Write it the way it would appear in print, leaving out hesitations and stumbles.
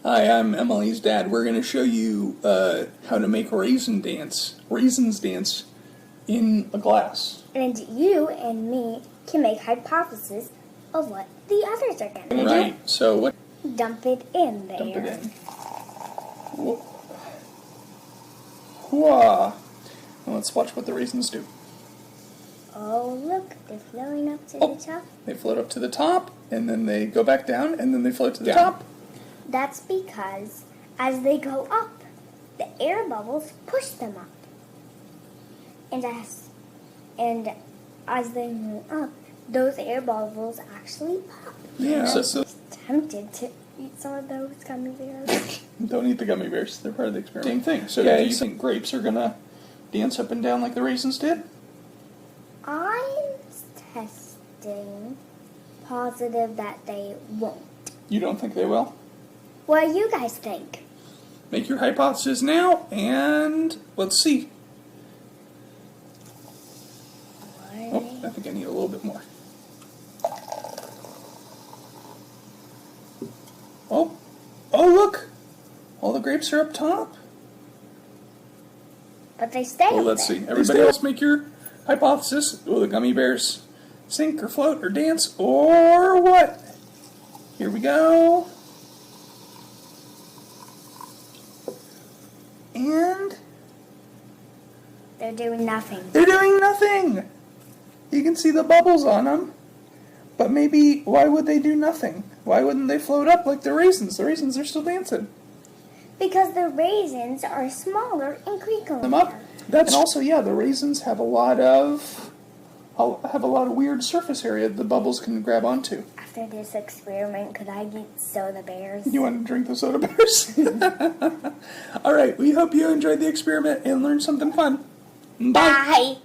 Hi, I'm Emily's dad. We're going to show you how to make raisins dance in a glass. And you and me can make hypotheses of what the others are going to do. Right, so what? Dump it in there. Dump it in. Whoa. Well, let's watch what the raisins do. Oh, look, they're floating up to the top. They float up to the top, and then they go back down, and then they float to the top. That's because as they go up, the air bubbles push them up. And as they move up, those air bubbles actually pop. Yeah. So Tempted to eat some of those gummy bears. don't eat the gummy bears. They're part of the experiment. Same thing. So do you think grapes are going to dance up and down like the raisins did? I'm testing positive that they won't. You don't think they will? What do you guys think? Make your hypothesis now, and let's see. Oh, I think I need a little bit more. Oh, look! All the grapes are up top. But they stay Well, up let's there. see. Everybody else make your hypothesis. Will the gummy bears sink or float or dance or what? Here we go. And They're doing nothing. they're doing nothing. You can see the bubbles on them. But maybe, why would they do nothing? Why wouldn't they float up like the raisins? The raisins are still dancing. Because the raisins are smaller and crinkly. Them up. And also, yeah, the raisins have a lot of weird surface area the bubbles can grab onto. After this experiment, could I get soda bears? You want to drink the soda bears? All right, we hope you enjoyed the experiment and learned something fun. Bye. Bye.